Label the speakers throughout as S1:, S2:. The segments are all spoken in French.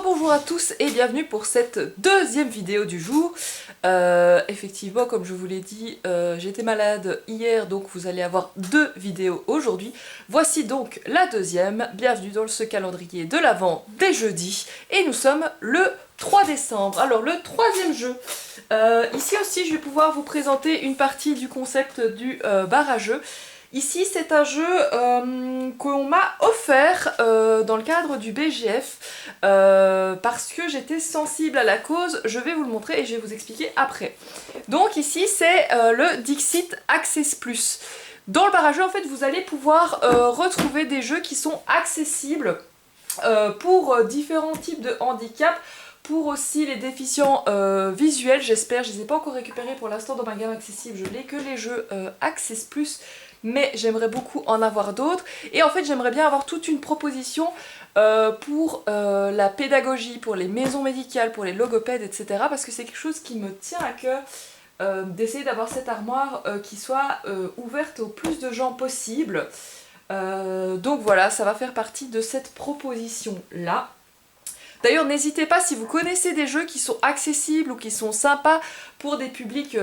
S1: Rebonjour à tous et bienvenue pour cette deuxième vidéo du jour. Effectivement, comme je vous l'ai dit, j'étais malade hier, donc vous allez avoir deux vidéos aujourd'hui. Voici donc la deuxième. Bienvenue dans ce calendrier de l'Avent des jeudis. Et nous sommes le 3 décembre. Alors le troisième jeu. Ici aussi, je vais pouvoir vous présenter une partie du concept du bar à jeu. Ici, c'est un jeu qu'on m'a offert dans le cadre du BGF parce que j'étais sensible à la cause. Je vais vous le montrer et je vais vous expliquer après. Donc ici, c'est le Dixit Access Plus. Dans le bar à jeu, en fait, vous allez pouvoir retrouver des jeux qui sont accessibles pour différents types de handicaps. Pour aussi les déficients visuels, j'espère. Je ne les ai pas encore récupérés pour l'instant dans ma gamme accessible. Je n'ai que les jeux Access Plus, mais j'aimerais beaucoup en avoir d'autres. Et en fait, j'aimerais bien avoir toute une proposition pour la pédagogie, pour les maisons médicales, pour les logopèdes, etc. Parce que c'est quelque chose qui me tient à cœur d'essayer d'avoir cette armoire qui soit ouverte au plus de gens possible. Donc voilà, ça va faire partie de cette proposition-là. D'ailleurs, n'hésitez pas si vous connaissez des jeux qui sont accessibles ou qui sont sympas pour des publics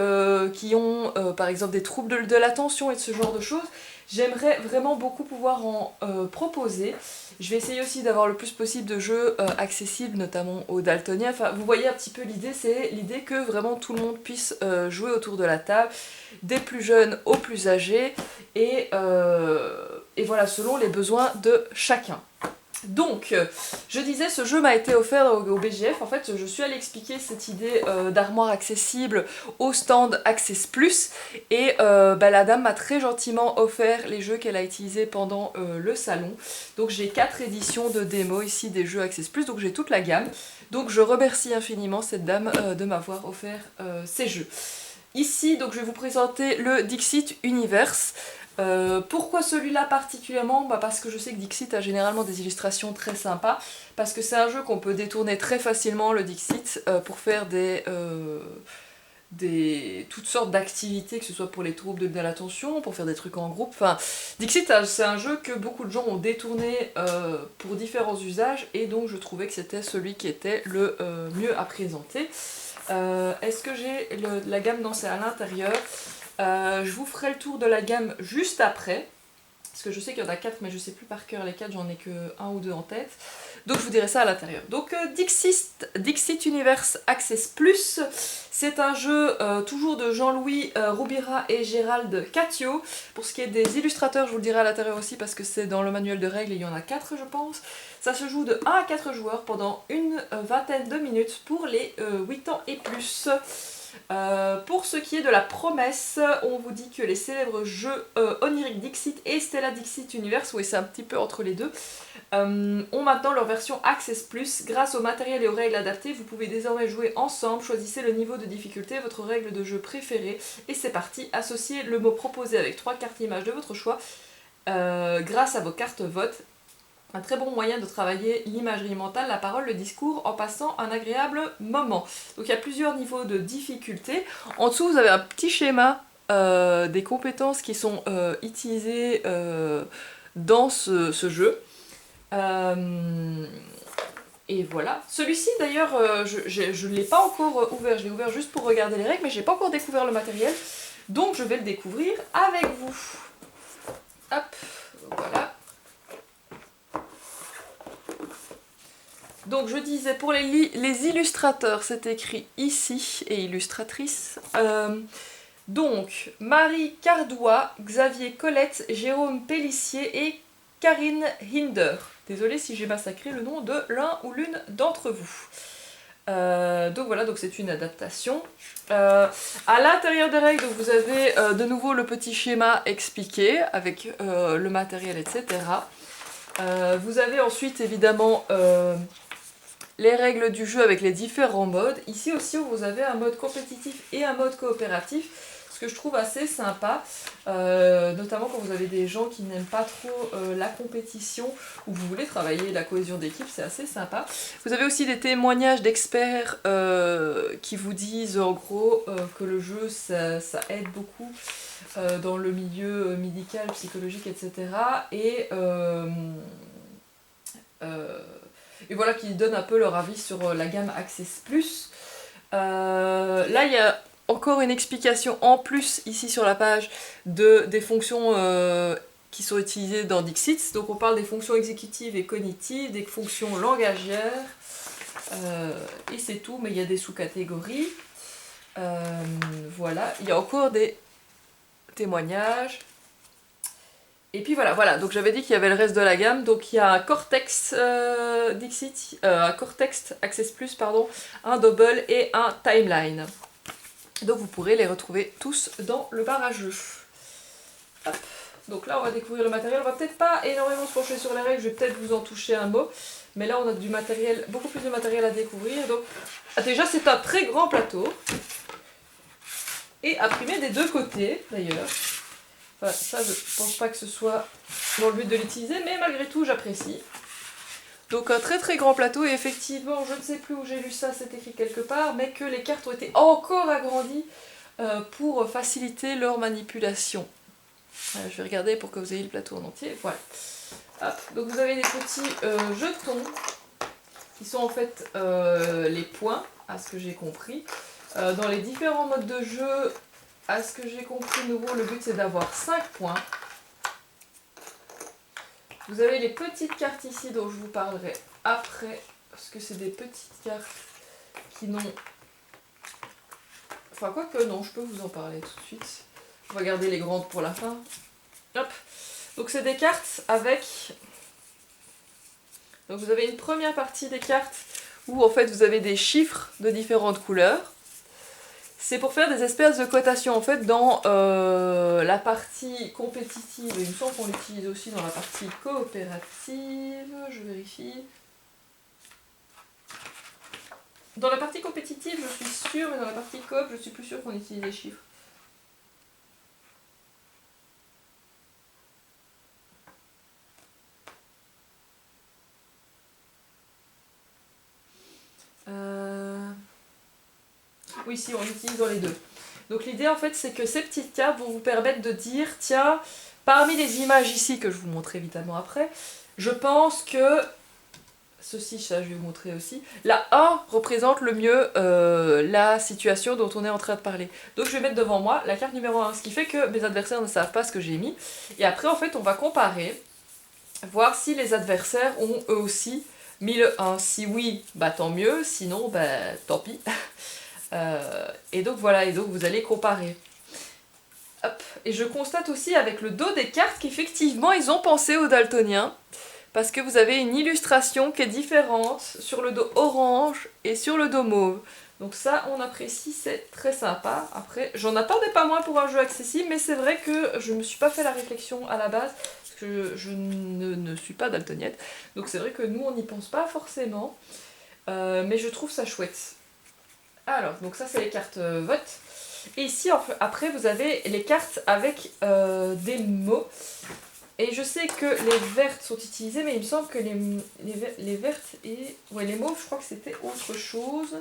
S1: qui ont par exemple des troubles de l'attention et de ce genre de choses. J'aimerais vraiment beaucoup pouvoir en proposer. Je vais essayer aussi d'avoir le plus possible de jeux accessibles, notamment aux daltoniens. Enfin, vous voyez un petit peu l'idée, c'est l'idée que vraiment tout le monde puisse jouer autour de la table, des plus jeunes aux plus âgés, et voilà, selon les besoins de chacun. Donc, je disais, ce jeu m'a été offert au BGF. En fait, je suis allée expliquer cette idée d'armoire accessible au stand Access Plus. Et la dame m'a très gentiment offert les jeux qu'elle a utilisés pendant le salon. Donc j'ai 4 éditions de démo ici des jeux Access Plus, donc j'ai toute la gamme. Donc je remercie infiniment cette dame de m'avoir offert ces jeux. Ici, donc je vais vous présenter le Dixit Universe. Pourquoi celui-là particulièrement ? Parce que je sais que Dixit a généralement des illustrations très sympas, parce que c'est un jeu qu'on peut détourner très facilement, le Dixit, pour faire toutes sortes d'activités, que ce soit pour les troubles de l'attention, pour faire des trucs en groupe. Enfin, Dixit, c'est un jeu que beaucoup de gens ont détourné pour différents usages, et donc je trouvais que c'était celui qui était le mieux à présenter. Est-ce que j'ai la gamme dansée à l'intérieur ? Je vous ferai le tour de la gamme juste après, parce que je sais qu'il y en a 4, mais je sais plus par cœur les 4, j'en ai que 1 ou 2 en tête. Donc je vous dirai ça à l'intérieur. Donc Dixit Universe Access Plus, c'est un jeu toujours de Jean-Louis Roubira et Gérald Catio. Pour ce qui est des illustrateurs, je vous le dirai à l'intérieur aussi, parce que c'est dans le manuel de règles, et il y en a 4 je pense. Ça se joue de 1 à 4 joueurs pendant une vingtaine de minutes pour les 8 ans et plus. Pour ce qui est de la promesse, on vous dit que les célèbres jeux Oniric Dixit et Stella Dixit Universe, oui c'est un petit peu entre les deux, ont maintenant leur version Access Plus. Grâce au matériel et aux règles adaptées, vous pouvez désormais jouer ensemble, choisissez le niveau de difficulté, votre règle de jeu préférée, et c'est parti, associez le mot proposé avec 3 cartes images de votre choix grâce à vos cartes vote. Un très bon moyen de travailler l'imagerie mentale, la parole, le discours, en passant un agréable moment. Donc il y a plusieurs niveaux de difficulté. En dessous, vous avez un petit schéma des compétences qui sont utilisées dans ce jeu. Et voilà. Celui-ci d'ailleurs, je ne l'ai pas encore ouvert. Je l'ai ouvert juste pour regarder les règles, mais je n'ai pas encore découvert le matériel. Donc je vais le découvrir avec vous. Hop, voilà. Donc je disais, pour les illustrateurs, c'est écrit ici, et illustratrice. Donc, Marie Cardois, Xavier Colette, Jérôme Pellissier et Karine Hinder. Désolée si j'ai massacré le nom de l'un ou l'une d'entre vous. Donc voilà, donc c'est une adaptation. À l'intérieur des règles, vous avez de nouveau le petit schéma expliqué avec le matériel, etc. Vous avez ensuite évidemment les règles du jeu avec les différents modes. Ici aussi vous avez un mode compétitif et un mode coopératif, ce que je trouve assez sympa, notamment quand vous avez des gens qui n'aiment pas trop la compétition ou vous voulez travailler la cohésion d'équipe, c'est assez sympa. Vous avez aussi des témoignages d'experts qui vous disent en gros que le jeu ça aide beaucoup dans le milieu médical, psychologique, etc. Et et voilà, qui donnent un peu leur avis sur la gamme Access Plus. Là, il y a encore une explication en plus ici sur la page des fonctions qui sont utilisées dans Dixit. Donc on parle des fonctions exécutives et cognitives, des fonctions langagières, et c'est tout, mais il y a des sous-catégories. Voilà, il y a encore des témoignages. Et puis voilà, donc j'avais dit qu'il y avait le reste de la gamme, donc il y a un Cortex Dixit, un Cortex Access Plus, pardon, un Double et un Timeline. Donc vous pourrez les retrouver tous dans le bar à jeux. Hop. Donc là on va découvrir le matériel, on va peut-être pas énormément se pencher sur les règles, je vais peut-être vous en toucher un mot, mais là on a du matériel, beaucoup plus de matériel à découvrir. Donc déjà c'est un très grand plateau, et imprimé des deux côtés d'ailleurs. Enfin, ça, je pense pas que ce soit dans le but de l'utiliser, mais malgré tout, j'apprécie. Donc un très très grand plateau, et effectivement, je ne sais plus où j'ai lu ça, c'est écrit quelque part, mais que les cartes ont été encore agrandies pour faciliter leur manipulation. Je vais regarder pour que vous ayez le plateau en entier. Voilà. Hop. Donc vous avez des petits jetons, qui sont en fait les points, à ce que j'ai compris. Dans les différents modes de jeu, à ce que j'ai compris, de nouveau, le but c'est d'avoir 5 points. Vous avez les petites cartes ici dont je vous parlerai après, parce que c'est des petites cartes qui n'ont... Enfin, quoi que non, je peux vous en parler tout de suite. Je vais garder les grandes pour la fin. Hop. Donc c'est des cartes avec... Donc vous avez une première partie des cartes où en fait vous avez des chiffres de différentes couleurs. C'est pour faire des espèces de cotations en fait dans la partie compétitive. Il me semble qu'on l'utilise aussi dans la partie coopérative. Je vérifie. Dans la partie compétitive, je suis sûre, mais dans la partie coop, je suis plus sûre qu'on utilise les chiffres. Oui, si, on l'utilise dans les deux. Donc l'idée en fait c'est que ces petites cartes vont vous permettre de dire, tiens, parmi les images ici que je vous montrerai évidemment après, je pense que ceci, ça je vais vous montrer aussi, la 1 représente le mieux la situation dont on est en train de parler. Donc je vais mettre devant moi la carte numéro 1, ce qui fait que mes adversaires ne savent pas ce que j'ai mis. Et après en fait on va comparer, voir si les adversaires ont eux aussi mis le 1. Si oui, bah tant mieux, sinon bah tant pis. Et donc voilà, et donc vous allez comparer. Hop. Et je constate aussi avec le dos des cartes qu'effectivement ils ont pensé aux daltoniens, parce que vous avez une illustration qui est différente sur le dos orange et sur le dos mauve. Donc ça on apprécie, c'est très sympa. Après, j'en attendais pas moins pour un jeu accessible, mais c'est vrai que je me suis pas fait la réflexion à la base, parce que je ne suis pas daltonienne. Donc c'est vrai que nous on n'y pense pas forcément, mais je trouve ça chouette. Alors, donc ça c'est les cartes vote. Et ici, après, vous avez les cartes avec des mots. Et je sais que les vertes sont utilisées, mais il me semble que les vertes et... Ouais, les mauves, je crois que c'était autre chose.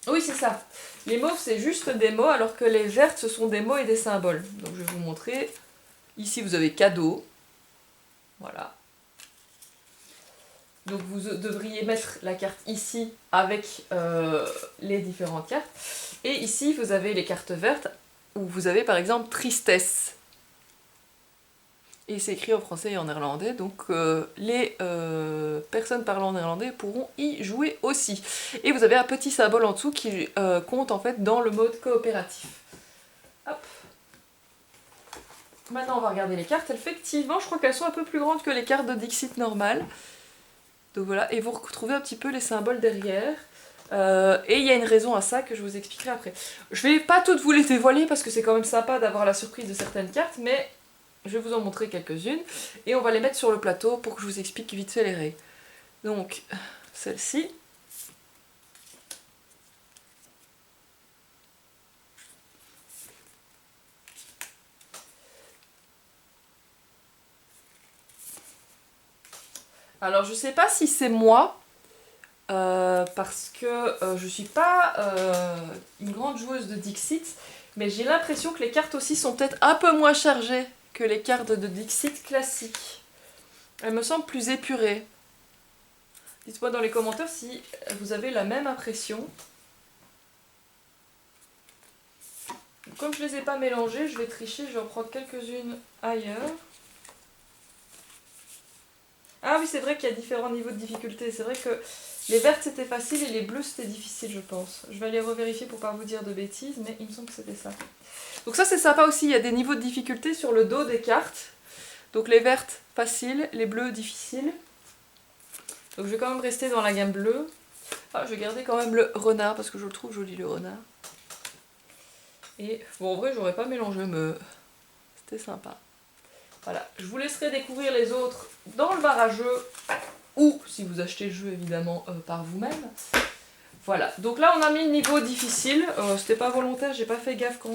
S1: Oui, c'est ça. Les mauves, c'est juste des mots, alors que les vertes, ce sont des mots et des symboles. Donc je vais vous montrer. Ici, vous avez cadeau. Voilà. Donc vous devriez mettre la carte ici avec les différentes cartes. Et ici vous avez les cartes vertes où vous avez par exemple tristesse. Et c'est écrit en français et en néerlandais, donc les personnes parlant en néerlandais pourront y jouer aussi. Et vous avez un petit symbole en dessous qui compte en fait dans le mode coopératif. Hop. Maintenant on va regarder les cartes. Effectivement je crois qu'elles sont un peu plus grandes que les cartes de Dixit normales. Donc voilà, et vous retrouvez un petit peu les symboles derrière. Et il y a une raison à ça que je vous expliquerai après. Je vais pas toutes vous les dévoiler parce que c'est quand même sympa d'avoir la surprise de certaines cartes, mais je vais vous en montrer quelques-unes. Et on va les mettre sur le plateau pour que je vous explique vite fait les règles. Donc, celle-ci. Alors je sais pas si c'est moi, parce que je suis pas une grande joueuse de Dixit, mais j'ai l'impression que les cartes aussi sont peut-être un peu moins chargées que les cartes de Dixit classiques. Elle me semble plus épurée. Dites-moi dans les commentaires si vous avez la même impression. Comme je ne les ai pas mélangées, je vais tricher, je vais en prendre quelques-unes ailleurs. Ah oui, c'est vrai qu'il y a différents niveaux de difficulté. C'est vrai que les vertes c'était facile et les bleus c'était difficile, je pense. Je vais aller revérifier pour pas vous dire de bêtises, mais il me semble que c'était ça. Donc ça c'est sympa aussi, il y a des niveaux de difficulté sur le dos des cartes. Donc les vertes faciles, les bleus difficiles. Donc je vais quand même rester dans la gamme bleue. Ah, je vais garder quand même le renard parce que je le trouve joli le renard. Et bon, en vrai j'aurais pas mélangé mais c'était sympa. Voilà, je vous laisserai découvrir les autres dans le bar à jeu, ou si vous achetez le jeu évidemment par vous-même. Voilà, donc là on a mis le niveau difficile, c'était pas volontaire, j'ai pas fait gaffe quand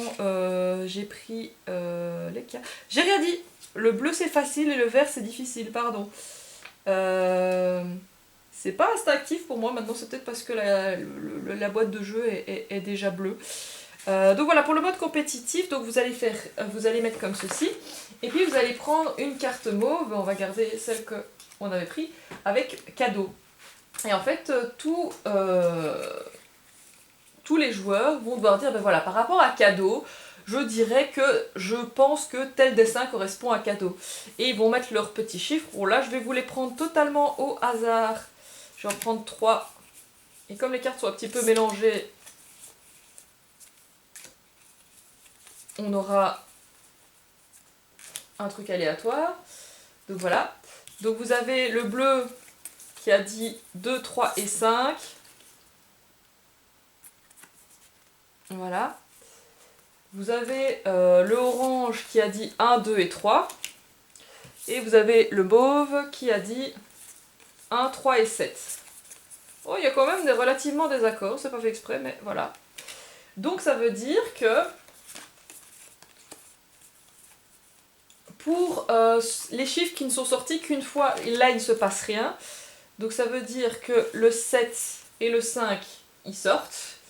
S1: j'ai pris les cartes. J'ai rien dit, le bleu c'est facile et le vert c'est difficile, pardon. C'est pas instinctif pour moi, maintenant c'est peut-être parce que la boîte de jeu est déjà bleue. Donc voilà, pour le mode compétitif, donc vous allez mettre comme ceci. Et puis vous allez prendre une carte mauve, on va garder celle qu'on avait prise, avec cadeau. Et en fait, tous les joueurs vont devoir dire, ben voilà, par rapport à cadeau, je dirais que je pense que tel dessin correspond à cadeau. Et ils vont mettre leurs petits chiffres. Bon là, je vais vous les prendre totalement au hasard. Je vais en prendre 3. Et comme les cartes sont un petit peu mélangées, on aura un truc aléatoire. Donc voilà. Donc vous avez le bleu qui a dit 2, 3 et 5. Voilà. Vous avez le orange qui a dit 1, 2 et 3. Et vous avez le mauve qui a dit 1, 3 et 7. Oh, il y a quand même relativement des accords, c'est pas fait exprès, mais voilà. Donc ça veut dire que pour les chiffres qui ne sont sortis qu'une fois, là il ne se passe rien. Donc ça veut dire que le 7 et le 5, ils sortent.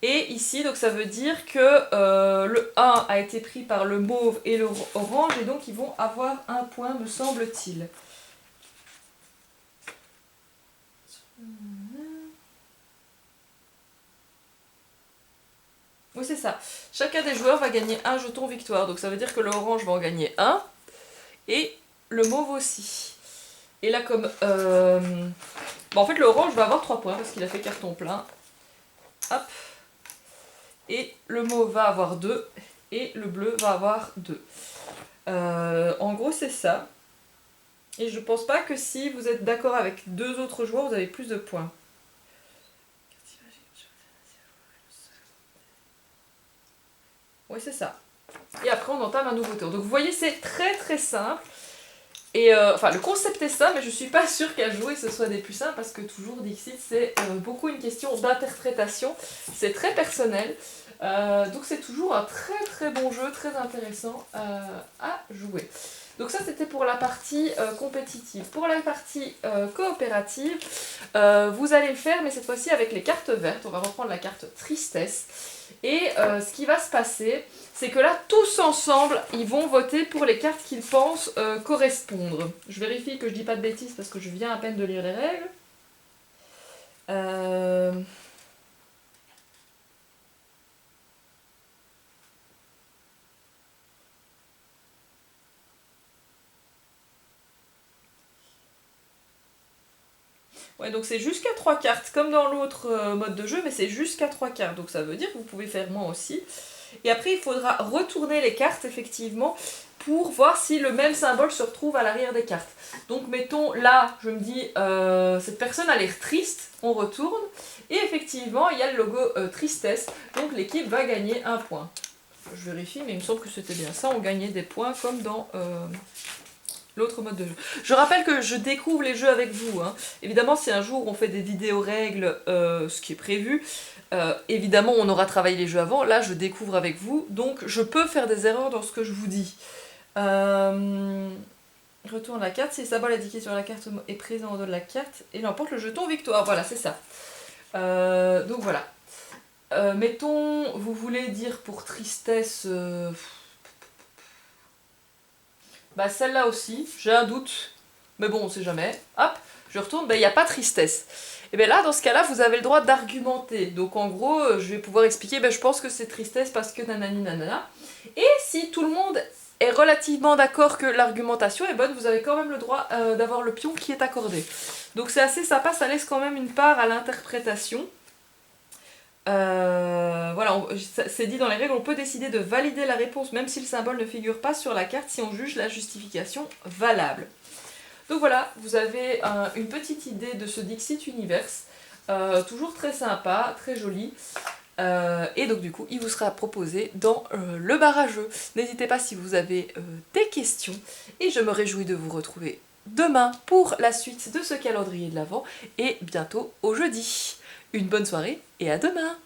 S1: Et ici, donc ça veut dire que le 1 a été pris par le mauve et le orange, et donc ils vont avoir un point, me semble-t-il. Oui, c'est ça. Chacun des joueurs va gagner un jeton victoire. Donc ça veut dire que l'orange va en gagner un. Et le mauve aussi. Et là, comme... en fait, l'orange va avoir 3 points parce qu'il a fait carton plein. Hop. Et le mauve va avoir 2. Et le bleu va avoir 2. En gros, c'est ça. Et je pense pas que si vous êtes d'accord avec 2 autres joueurs, vous avez plus de points. Oui, c'est ça. Et après, on entame un nouveau tour. Donc, vous voyez, c'est très très simple. Et enfin, le concept est ça, mais je suis pas sûre qu'à jouer ce soit des plus simples parce que toujours Dixit, c'est beaucoup une question d'interprétation. C'est très personnel. Donc, c'est toujours un très très bon jeu, très intéressant à jouer. Donc ça c'était pour la partie compétitive. Pour la partie coopérative, vous allez le faire mais cette fois-ci avec les cartes vertes. On va reprendre la carte tristesse. Et ce qui va se passer, c'est que là, tous ensemble, ils vont voter pour les cartes qu'ils pensent correspondre. Je vérifie que je dis pas de bêtises parce que je viens à peine de lire les règles. Ouais, donc c'est jusqu'à 3 cartes, comme dans l'autre mode de jeu, mais c'est jusqu'à 3 cartes. Donc ça veut dire que vous pouvez faire moins aussi. Et après, il faudra retourner les cartes, effectivement, pour voir si le même symbole se retrouve à l'arrière des cartes. Donc mettons, là, je me dis, cette personne a l'air triste, on retourne. Et effectivement, il y a le logo tristesse, donc l'équipe va gagner un point. Je vérifie, mais il me semble que c'était bien ça, on gagnait des points comme dans... l'autre mode de jeu. Je rappelle que je découvre les jeux avec vous. Hein. Évidemment, si un jour on fait des vidéos règles, ce qui est prévu, évidemment on aura travaillé les jeux avant. Là, je découvre avec vous, donc je peux faire des erreurs dans ce que je vous dis. Retourne la carte. Si le symbole indiqué sur la carte est présent au dos de la carte, et l'emporte le jeton victoire. Voilà, c'est ça. Donc voilà. Mettons, vous voulez dire pour tristesse... bah celle-là aussi, j'ai un doute. mais bon, on sait jamais. Hop, je retourne, ben il n'y a pas tristesse. Et bien là, dans ce cas-là, vous avez le droit d'argumenter. Donc en gros, je vais pouvoir expliquer, ben je pense que c'est tristesse parce que nanani nanana. Et si tout le monde est relativement d'accord que l'argumentation est bonne, vous avez quand même le droit d'avoir le pion qui est accordé. Donc c'est assez sympa, ça laisse quand même une part à l'interprétation. Voilà, c'est dit dans les règles, on peut décider de valider la réponse même si le symbole ne figure pas sur la carte si on juge la justification valable. Donc voilà, vous avez une petite idée de ce Dixit Universe, toujours très sympa, très joli. Et donc du coup, il vous sera proposé dans le bar à jeux. N'hésitez pas si vous avez des questions. Et je me réjouis de vous retrouver demain pour la suite de ce calendrier de l'Avent. Et bientôt au jeudi. Une bonne soirée et à demain!